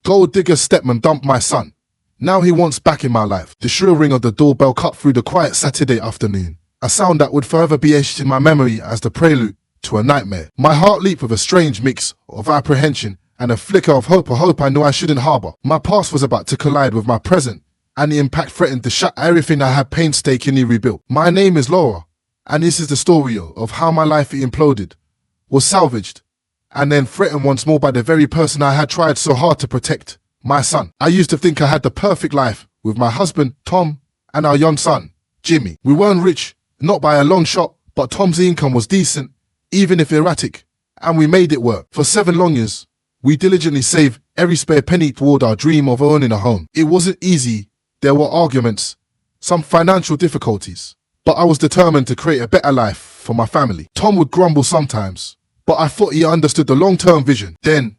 Gold digger Stepmom dumped my son. Now he wants back in my life. The shrill ring of the doorbell cut through the quiet Saturday afternoon, a sound that would forever be etched in my memory as the prelude to a nightmare. My heart leaped with a strange mix of apprehension and a flicker of hope, a hope I knew I shouldn't harbor. My past was about to collide with my present, and the impact threatened to shatter everything I had painstakingly rebuilt. My name is Laura, and this is the story of how my life imploded, was salvaged, and then threatened once more by the very person I had tried so hard to protect, my son. I used to think I had the perfect life with my husband, Tom, and our young son, Jimmy. We weren't rich, not by a long shot, but Tom's income was decent, even if erratic, and we made it work. For 7 long years, we diligently saved every spare penny toward our dream of owning a home. It wasn't easy. There were arguments, some financial difficulties, but I was determined to create a better life for my family. Tom would grumble sometimes, but I thought he understood the long-term vision. Then,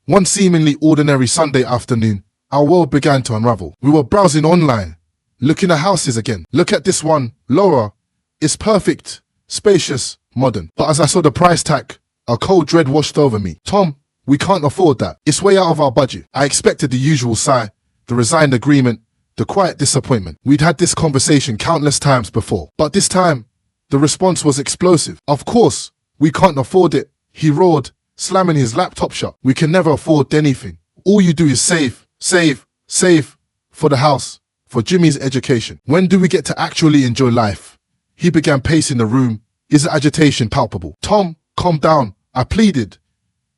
one seemingly ordinary Sunday afternoon, our world began to unravel. We were browsing online, looking at houses again. Look at this one, Laura. It's perfect, spacious, modern. But as I saw the price tag, a cold dread washed over me. Tom, we can't afford that. It's way out of our budget. I expected the usual sigh, the resigned agreement, the quiet disappointment. We'd had this conversation countless times before, but this time, the response was explosive. Of course, we can't afford it, he roared, slamming his laptop shut. We can never afford anything. All you do is save, save, save for the house, for Jimmy's education. When do we get to actually enjoy life? He began pacing the room, his agitation palpable. Tom, calm down, I pleaded,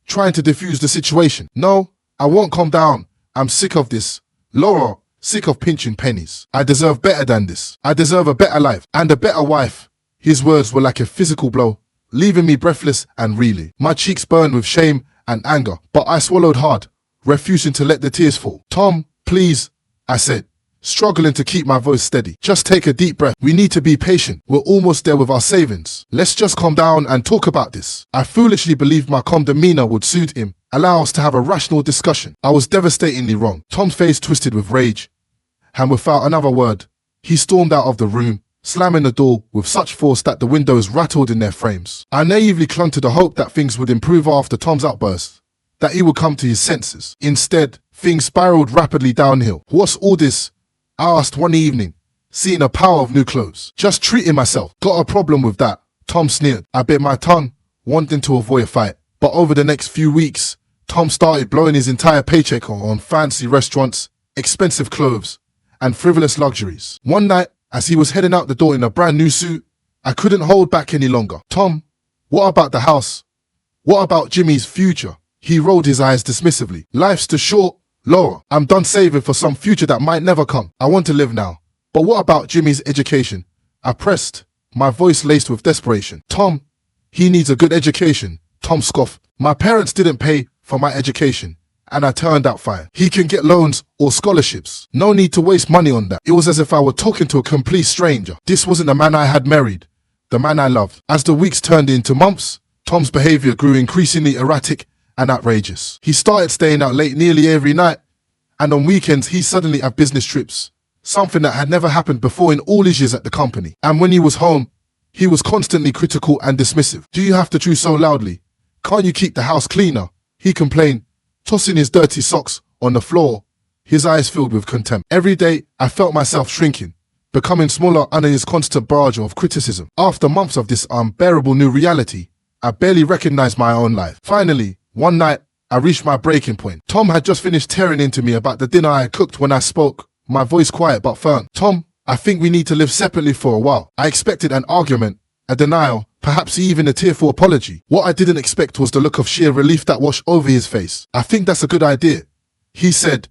trying to diffuse the situation. No, I won't calm down. I'm sick of this. Laura, sick of pinching pennies. I deserve better than this. I deserve a better life and a better wife. His words were like a physical blow, leaving me breathless and reeling. My cheeks burned with shame and anger, but I swallowed hard, refusing to let the tears fall. Tom, please, I said, struggling to keep my voice steady. Just take a deep breath. We need to be patient. We're almost there with our savings. Let's just calm down and talk about this. I foolishly believed my calm demeanor would soothe him, allow us to have a rational discussion. I was devastatingly wrong. Tom's face twisted with rage, and without another word, he stormed out of the room, slamming the door with such force that the windows rattled in their frames. I naively clung to the hope that things would improve after Tom's outburst, that he would come to his senses. Instead, things spiraled rapidly downhill. What's all this? I asked one evening, seeing a pile of new clothes. Just treating myself. Got a problem with that, Tom sneered. I bit my tongue, wanting to avoid a fight. But over the next few weeks, Tom started blowing his entire paycheck on fancy restaurants, expensive clothes, and frivolous luxuries. One night, as he was heading out the door in a brand new suit, I couldn't hold back any longer. Tom, what about the house? What about Jimmy's future? He rolled his eyes dismissively. Life's too short, Laura. I'm done saving for some future that might never come. I want to live now. But what about Jimmy's education? I pressed, my voice laced with desperation. Tom, he needs a good education. Tom scoffed. My parents didn't pay for my education, and I turned out fine. He can get loans or scholarships. No need to waste money on that. It was as if I were talking to a complete stranger. This wasn't the man I had married, the man I loved. As the weeks turned into months, Tom's behavior grew increasingly erratic and outrageous. He started staying out late nearly every night, and on weekends he suddenly had business trips, something that had never happened before in all his years at the company. And when he was home, he was constantly critical and dismissive. Do you have to chew so loudly? Can't you keep the house cleaner? He complained, tossing his dirty socks on the floor, his eyes filled with contempt. Every day, I felt myself shrinking, becoming smaller under his constant barrage of criticism. After months of this unbearable new reality, I barely recognized my own life. Finally, one night, I reached my breaking point. Tom had just finished tearing into me about the dinner I had cooked when I spoke, my voice quiet but firm. Tom, I think we need to live separately for a while. I expected an argument, a denial, perhaps even a tearful apology. What I didn't expect was the look of sheer relief that washed over his face. I think that's a good idea, he said,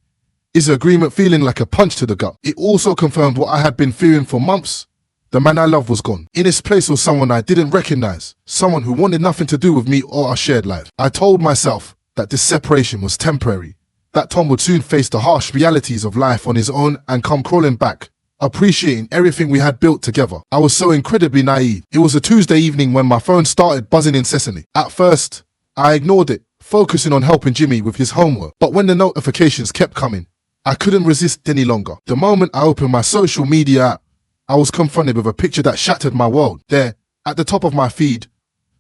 his agreement feeling like a punch to the gut. It also confirmed what I had been fearing for months. The man I loved was gone. In his place was someone I didn't recognize, someone who wanted nothing to do with me or our shared life. I told myself that this separation was temporary, that Tom would soon face the harsh realities of life on his own and come crawling back, appreciating everything we had built together. I was so incredibly naive. It was a Tuesday evening when my phone started buzzing incessantly. At first, I ignored it, focusing on helping Jimmy with his homework. But when the notifications kept coming, I couldn't resist any longer. The moment I opened my social media app, I was confronted with a picture that shattered my world. There, at the top of my feed,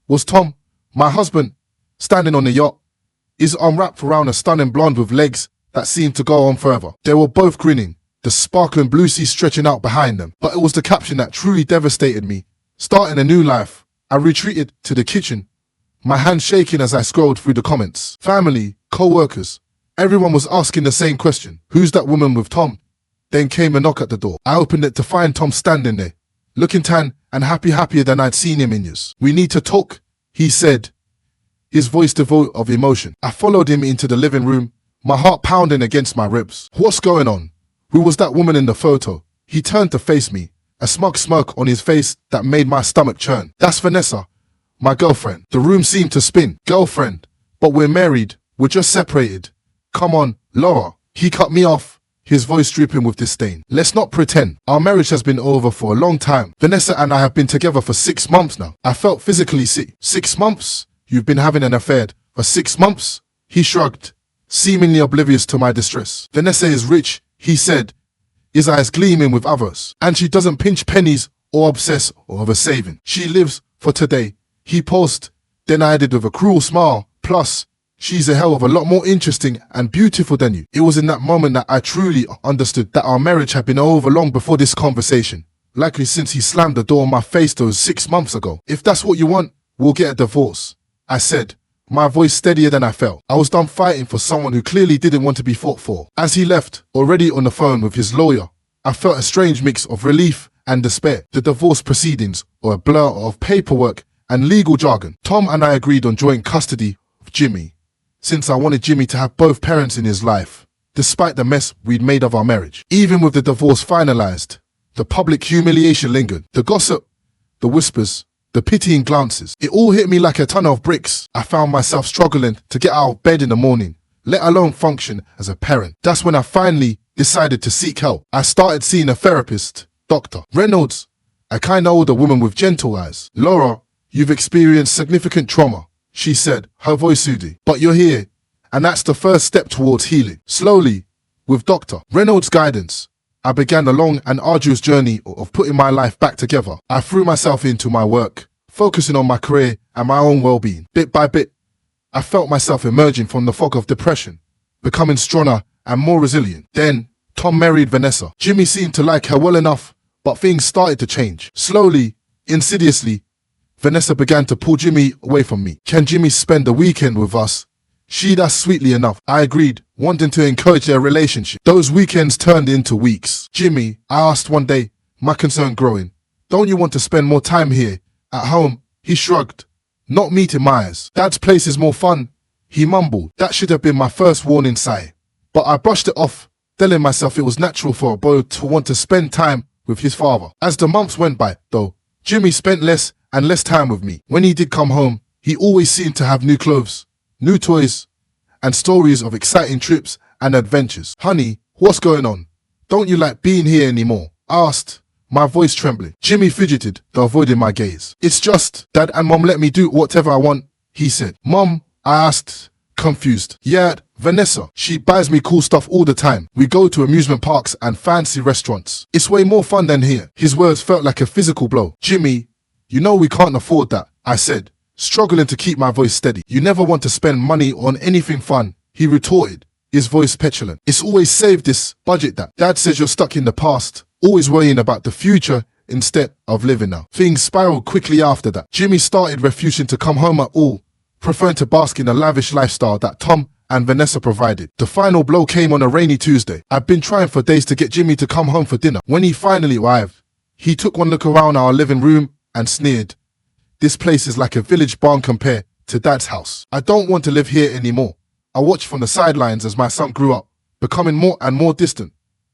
was Tom, my husband, standing on the yacht, his arm wrapped around a stunning blonde with legs that seemed to go on forever. They were both grinning, the sparkling blue sea stretching out behind them. But it was the caption that truly devastated me. Starting a new life, I retreated to the kitchen, my hands shaking as I scrolled through the comments. Family, co-workers, everyone was asking the same question. Who's that woman with Tom? Then came a knock at the door. I opened it to find Tom standing there, looking tan and happier than I'd seen him in years. We need to talk, he said, his voice devoid of emotion. I followed him into the living room, my heart pounding against my ribs. What's going on? Who was that woman in the photo? He turned to face me, a smug smirk on his face that made my stomach churn. That's Vanessa, my girlfriend. The room seemed to spin. Girlfriend? But we're married. We're just separated. Come on, Laura. He cut me off, his voice dripping with disdain. Let's not pretend. Our marriage has been over for a long time. Vanessa and I have been together for 6 months now. I felt physically sick. 6 months? You've been having an affair for 6 months? He shrugged, seemingly oblivious to my distress. Vanessa is rich, he said, his eyes gleaming with others. And she doesn't pinch pennies or obsess over saving. She lives for today. He paused, then added with a cruel smile. Plus, she's a hell of a lot more interesting and beautiful than you. It was in that moment that I truly understood that our marriage had been over long before this conversation. Likely since he slammed the door in my face those 6 months ago. If that's what you want, we'll get a divorce, I said, my voice steadier than I felt. I was done fighting for someone who clearly didn't want to be fought for. As he left, already on the phone with his lawyer, I felt a strange mix of relief and despair. The divorce proceedings were a blur of paperwork and legal jargon. Tom and I agreed on joint custody of Jimmy, since I wanted Jimmy to have both parents in his life, despite the mess we'd made of our marriage. Even with the divorce finalized, the public humiliation lingered. The gossip, the whispers, the pitying glances. It all hit me like a ton of bricks. I found myself struggling to get out of bed in the morning, let alone function as a parent. That's when I finally decided to seek help. I started seeing a therapist, Dr. Reynolds, a kind older woman with gentle eyes. Laura, you've experienced significant trauma, she said, her voice soothing. But you're here, and that's the first step towards healing. Slowly, with Dr. Reynolds' guidance, I began a long and arduous journey of putting my life back together. I threw myself into my work, focusing on my career and my own well-being. Bit by bit, I felt myself emerging from the fog of depression, becoming stronger and more resilient. Then, Tom married Vanessa. Jimmy seemed to like her well enough, but things started to change. Slowly, insidiously, Vanessa began to pull Jimmy away from me. Can Jimmy spend the weekend with us? She'd asked sweetly enough. I agreed, wanting to encourage their relationship. Those weekends turned into weeks. Jimmy, I asked one day, my concern growing, don't you want to spend more time here, at home? He shrugged, not meeting my eyes. Dad's place is more fun, he mumbled. That should have been my first warning sign. But I brushed it off, telling myself it was natural for a boy to want to spend time with his father. As the months went by, though, Jimmy spent less and less time with me. When he did come home, he always seemed to have new clothes, new toys, and stories of exciting trips and adventures. Honey, what's going on? Don't you like being here anymore? I asked, my voice trembling. Jimmy fidgeted, though avoiding my gaze. It's just, Dad and Mom let me do whatever I want, he said. Mom, I asked, confused. Yeah, Vanessa. She buys me cool stuff all the time. We go to amusement parks and fancy restaurants. It's way more fun than here. His words felt like a physical blow. Jimmy, you know we can't afford that, I said, struggling to keep my voice steady. You never want to spend money on anything fun, he retorted, his voice petulant. It's always save this, budget that. Dad says you're stuck in the past, always worrying about the future instead of living now. Things spiraled quickly after that. Jimmy started refusing to come home at all, preferring to bask in the lavish lifestyle that Tom and Vanessa provided. The final blow came on a rainy Tuesday. I'd been trying for days to get Jimmy to come home for dinner. When he finally arrived, he took one look around our living room and sneered. This place is like a village barn compared to Dad's house. I don't want to live here anymore. I watched from the sidelines as my son grew up, becoming more and more distant,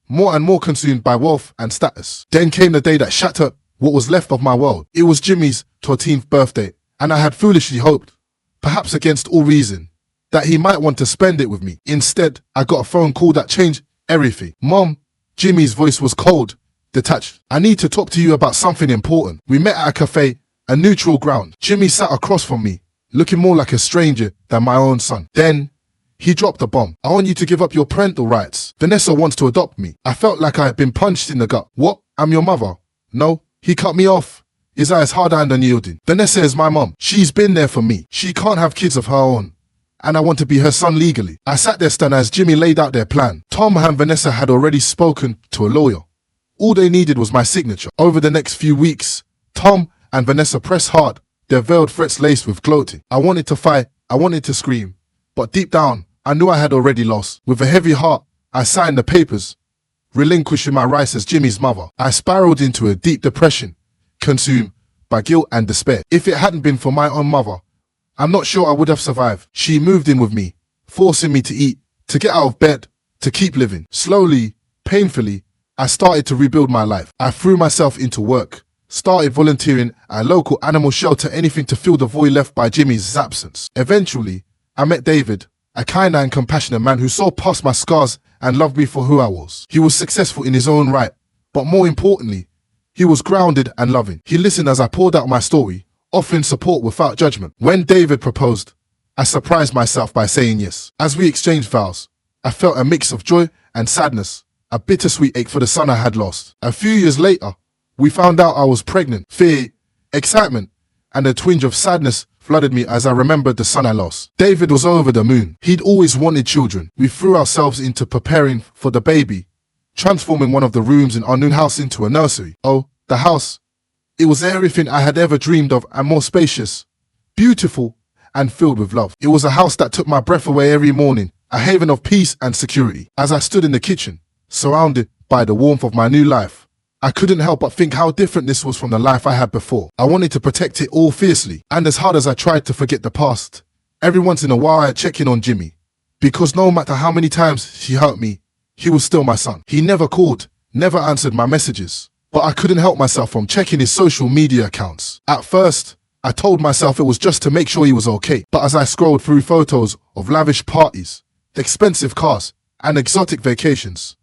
more and more consumed by wealth and status. Then came the day that shattered what was left of my world. It was Jimmy's 13th birthday, and I had foolishly hoped, perhaps against all reason, that he might want to spend it with me. Instead, I got a phone call that changed everything. Mom, Jimmy's voice was cold, detached. I need to talk to you about something important. We met at a cafe, a neutral ground. Jimmy sat across from me, looking more like a stranger than my own son. Then, he dropped a bomb. I want you to give up your parental rights. Vanessa wants to adopt me. I felt like I had been punched in the gut. What? I'm your mother? No. He cut me off, his eyes hard and unyielding. Vanessa is my mom. She's been there for me. She can't have kids of her own. and I want to be her son legally. I sat there stunned as Jimmy laid out their plan. Tom and Vanessa had already spoken to a lawyer. All they needed was my signature. Over the next few weeks, Tom and Vanessa pressed hard, their veiled threats laced with gloating. I wanted to fight, I wanted to scream, but deep down, I knew I had already lost. With a heavy heart, I signed the papers, relinquishing my rights as Jimmy's mother. I spiraled into a deep depression, consumed by guilt and despair. If it hadn't been for my own mother, I'm not sure I would have survived. She moved in with me, forcing me to eat, to get out of bed, to keep living. Slowly, painfully, I started to rebuild my life. I threw myself into work, started volunteering at a local animal shelter, anything to fill the void left by Jimmy's absence. Eventually, I met David, a kind and compassionate man who saw past my scars and loved me for who I was. He was successful in his own right, but more importantly, he was grounded and loving. He listened as I poured out my story, offering support without judgment. When David proposed, I surprised myself by saying yes. As we exchanged vows, I felt a mix of joy and sadness, a bittersweet ache for the son I had lost. A few years later, we found out I was pregnant. Fear, excitement, and a twinge of sadness flooded me as I remembered the son I lost. David was over the moon. He'd always wanted children. We threw ourselves into preparing for the baby, transforming one of the rooms in our new house into a nursery. Oh, the house. It was everything I had ever dreamed of and more spacious, beautiful, and filled with love. It was a house that took my breath away every morning, a haven of peace and security. As I stood in the kitchen, surrounded by the warmth of my new life, I couldn't help but think how different this was from the life I had before. I wanted to protect it all fiercely, and as hard as I tried to forget the past, every once in a while I'd check in on Jimmy, because no matter how many times he hurt me, he was still my son. He never called, never answered my messages, but I couldn't help myself from checking his social media accounts. At first, I told myself it was just to make sure he was okay, but as I scrolled through photos of lavish parties, expensive cars, and exotic vacations,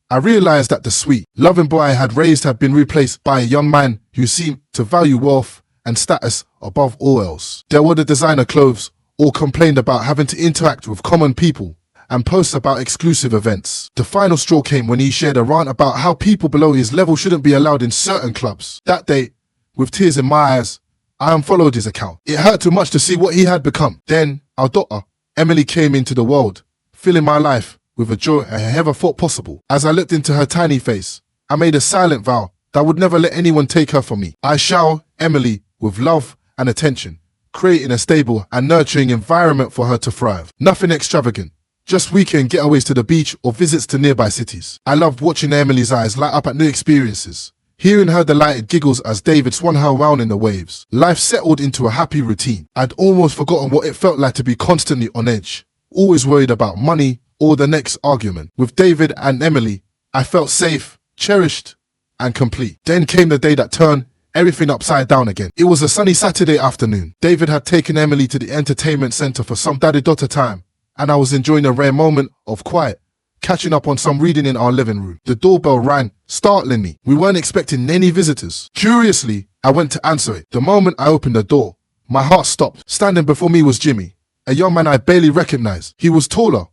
I realized that the sweet, loving boy I had raised had been replaced by a young man who seemed to value wealth and status above all else. There were the designer clothes, all complained about having to interact with common people, and posts about exclusive events. The final straw came when he shared a rant about how people below his level shouldn't be allowed in certain clubs. That day, with tears in my eyes, I unfollowed his account. It hurt too much to see what he had become. Then, our daughter, Emily, came into the world, filling my life with a joy I had never thought possible. As I looked into her tiny face, I made a silent vow that I would never let anyone take her from me. I shower Emily with love and attention, creating a stable and nurturing environment for her to thrive. Nothing extravagant, just weekend getaways to the beach or visits to nearby cities. I loved watching Emily's eyes light up at new experiences, hearing her delighted giggles as David swung her around in the waves. Life settled into a happy routine. I'd almost forgotten what it felt like to be constantly on edge, always worried about money or the next argument. With David and Emily, I felt safe, cherished, and complete. Then came the day that turned everything upside down again. It was a sunny Saturday afternoon. David had taken Emily to the entertainment center for some daddy-daughter time, and I was enjoying a rare moment of quiet, catching up on some reading in our living room. The doorbell rang, startling me. We weren't expecting any visitors. Curiously, I went to answer it. The moment I opened the door, my heart stopped. Standing before me was Jimmy, a young man I barely recognized. He was taller,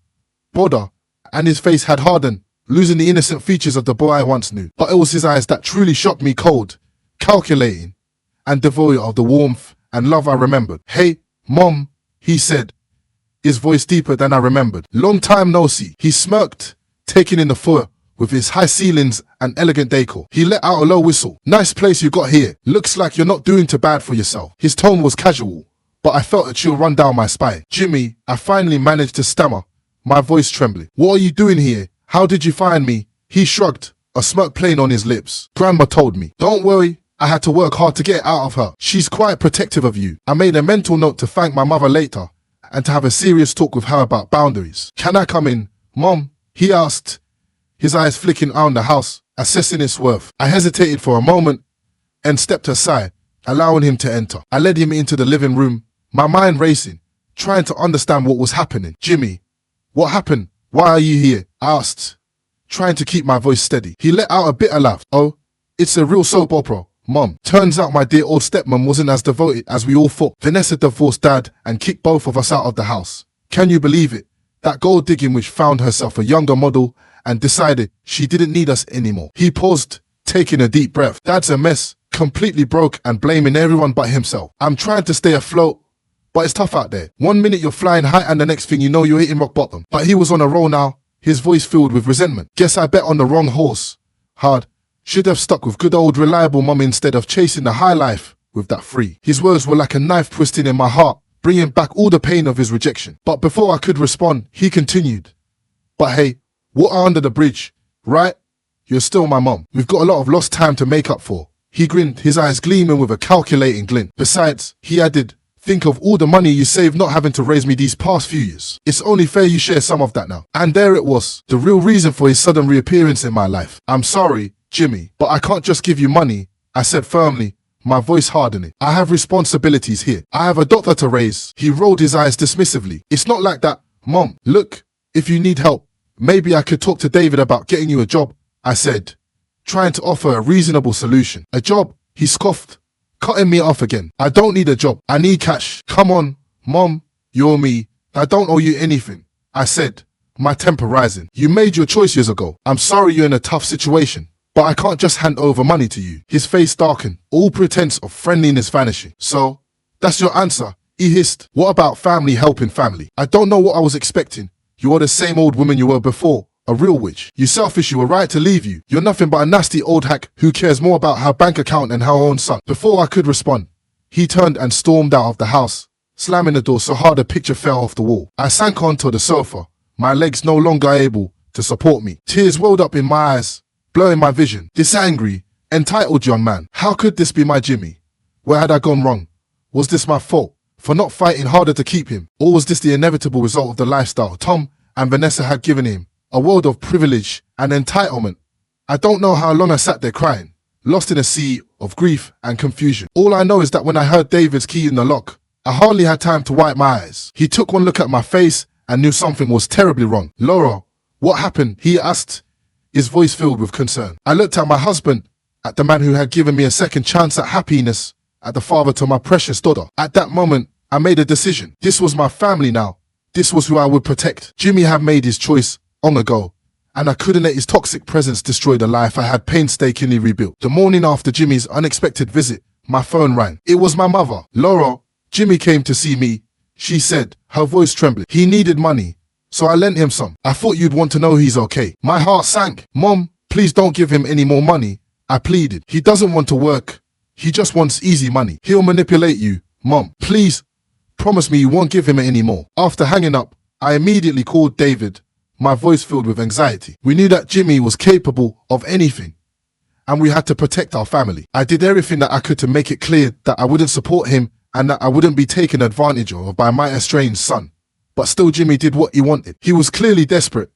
broader, and his face had hardened, losing the innocent features of the boy I once knew. But it was his eyes that truly shocked me, cold, calculating, and devoid of the warmth and love I remembered. "Hey, Mom," he said, his voice deeper than I remembered. "Long time no see." He smirked, taking in the foyer with his high ceilings and elegant decor. He let out a low whistle. "Nice place you got here. Looks like you're not doing too bad for yourself." His tone was casual, but I felt a chill run down my spine. "Jimmy," I finally managed to stammer, my voice trembling. "What are you doing here? How did you find me?" He shrugged, a smirk playing on his lips. "Grandma told me." "Don't worry, I had to work hard to get it out of her. She's quite protective of you." I made a mental note to thank my mother later and to have a serious talk with her about boundaries. "Can I come in, Mom?" he asked, his eyes flicking around the house, assessing its worth. I hesitated for a moment and stepped aside, allowing him to enter. I led him into the living room, my mind racing, trying to understand what was happening. "Jimmy, what happened? Why are you here?" I asked, trying to keep my voice steady. He let out a bitter laugh. "Oh, it's a real soap opera, Mom. Turns out my dear old stepmom wasn't as devoted as we all thought. Vanessa divorced Dad and kicked both of us out of the house. Can you believe it? That gold digging witch found herself a younger model and decided she didn't need us anymore." He paused, taking a deep breath. "Dad's a mess, completely broke and blaming everyone but himself. I'm trying to stay afloat, but it's tough out there. One minute you're flying high and the next thing you know you're hitting rock bottom. But he was on a roll now, his voice filled with resentment. Guess I bet on the wrong horse. Hard. Should have stuck with good old reliable mum instead of chasing the high life with that free. His words were like a knife twisting in my heart, bringing back all the pain of his rejection. But before I could respond, he continued. But hey, water under the bridge, right? You're still my mum. We've got a lot of lost time to make up for. He grinned, his eyes gleaming with a calculating glint. Besides, he added, think of all the money you saved not having to raise me these past few years. It's only fair you share some of that now. And there it was, the real reason for his sudden reappearance in my life. I'm sorry, Jimmy, but I can't just give you money, I said firmly, my voice hardening. I have responsibilities here. I have a daughter to raise. He rolled his eyes dismissively. It's not like that, Mom. Look, if you need help, maybe I could talk to David about getting you a job, I said, trying to offer a reasonable solution. A job? He scoffed, cutting me off again. I don't need a job. I need cash. Come on, Mom, you're me. I don't owe you anything, I said, my temper rising. You made your choice years ago. I'm sorry you're in a tough situation, but I can't just hand over money to you. His face darkened, all pretense of friendliness vanishing. So, that's your answer, he hissed. What about family helping family? I don't know what I was expecting. You are the same old woman you were before, a real witch. You selfish, you were right to leave you. You're nothing but a nasty old hack who cares more about her bank account than her own son. Before I could respond, he turned and stormed out of the house, slamming the door so hard a picture fell off the wall. I sank onto the sofa, my legs no longer able to support me. Tears welled up in my eyes, blurring my vision. This angry, entitled young man. How could this be my Jimmy? Where had I gone wrong? Was this my fault for not fighting harder to keep him? Or was this the inevitable result of the lifestyle Tom and Vanessa had given him? A world of privilege and entitlement. I don't know how long I sat there crying, lost in a sea of grief and confusion. All I know is that when I heard David's key in the lock, I hardly had time to wipe my eyes. He took one look at my face and knew something was terribly wrong. Laura, what happened? He asked, his voice filled with concern. I looked at my husband, at the man who had given me a second chance at happiness, at the father to my precious daughter. At that moment, I made a decision. This was my family now. This was who I would protect. Jimmy had made his choice long ago, and I couldn't let his toxic presence destroy the life I had painstakingly rebuilt. The morning after Jimmy's unexpected visit, my phone rang. It was my mother. Laura, Jimmy came to see me, she said, her voice trembling. He needed money, so I lent him some. I thought you'd want to know he's okay. My heart sank. Mom, please don't give him any more money, I pleaded. He doesn't want to work. He just wants easy money. He'll manipulate you. Mom, please, promise me you won't give him any more. After hanging up, I immediately called David, my voice filled with anxiety. We knew that Jimmy was capable of anything, and we had to protect our family. I did everything that I could to make it clear that I wouldn't support him and that I wouldn't be taken advantage of by my estranged son. But still Jimmy did what he wanted. He was clearly desperate,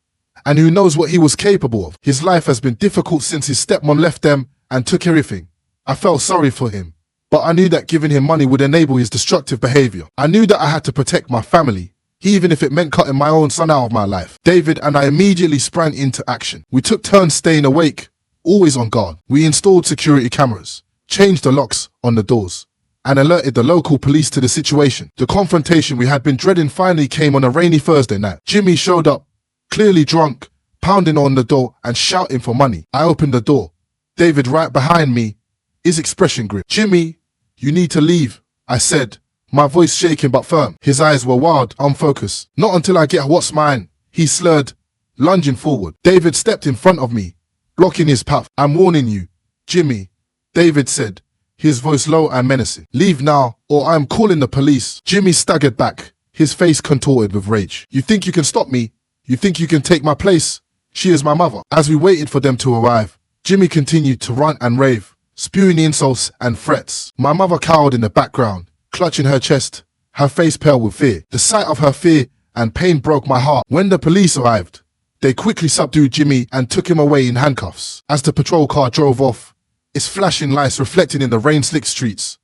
and who knows what he was capable of. His life has been difficult since his stepmom left them and took everything. I felt sorry for him, but I knew that giving him money would enable his destructive behavior. I knew that I had to protect my family, even if it meant cutting my own son out of my life. David and I immediately sprang into action. We took turns staying awake, always on guard. We installed security cameras, changed the locks on the doors, and alerted the local police to the situation. The confrontation we had been dreading finally came on a rainy Thursday night. Jimmy showed up, clearly drunk, pounding on the door and shouting for money. I opened the door. David right behind me, his expression grim. Jimmy, you need to leave, I said, my voice shaking but firm. His eyes were wild, unfocused. Not until I get what's mine, he slurred, lunging forward. David stepped in front of me, blocking his path. I'm warning you, Jimmy, David said, his voice low and menacing. Leave now, or I'm calling the police. Jimmy staggered back, his face contorted with rage. You think you can stop me? You think you can take my place? She is my mother. As we waited for them to arrive, Jimmy continued to rant and rave, spewing insults and threats. My mother cowered in the background, clutching her chest, her face pale with fear. The sight of her fear and pain broke my heart. When the police arrived, they quickly subdued Jimmy and took him away in handcuffs. As the patrol car drove off, its flashing lights reflecting in the rain-slicked streets,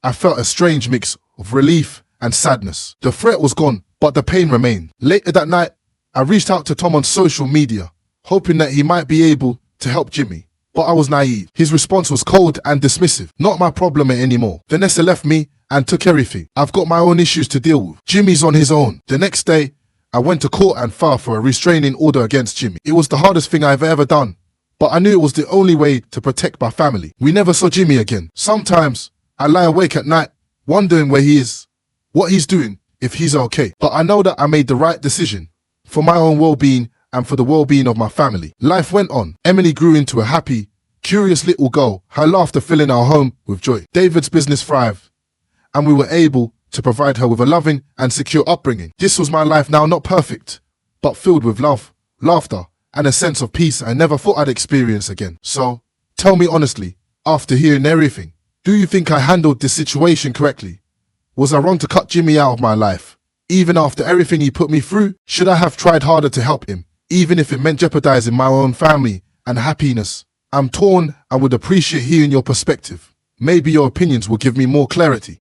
I felt a strange mix of relief and sadness. The threat was gone, but the pain remained. Later that night, I reached out to Tom on social media, hoping that he might be able to help Jimmy. But I was naive. His response was cold and dismissive. Not my problem anymore. Vanessa left me and took everything. I've got my own issues to deal with. Jimmy's on his own. The next day, I went to court and filed for a restraining order against Jimmy. It was the hardest thing I've ever done, but I knew it was the only way to protect my family. We never saw Jimmy again. Sometimes, I lie awake at night, wondering where he is, what he's doing, if he's okay. But I know that I made the right decision for my own well-being and for the well-being of my family. Life went on. Emily grew into a happy, curious little girl, her laughter filling our home with joy. David's business thrived, and we were able to provide her with a loving and secure upbringing. This was my life now, not perfect, but filled with love, laughter, and a sense of peace I never thought I'd experience again. So, tell me honestly, after hearing everything, do you think I handled this situation correctly? Was I wrong to cut Jimmy out of my life? Even after everything he put me through, should I have tried harder to help him, even if it meant jeopardizing my own family and happiness? I'm torn and would appreciate hearing your perspective. Maybe your opinions will give me more clarity.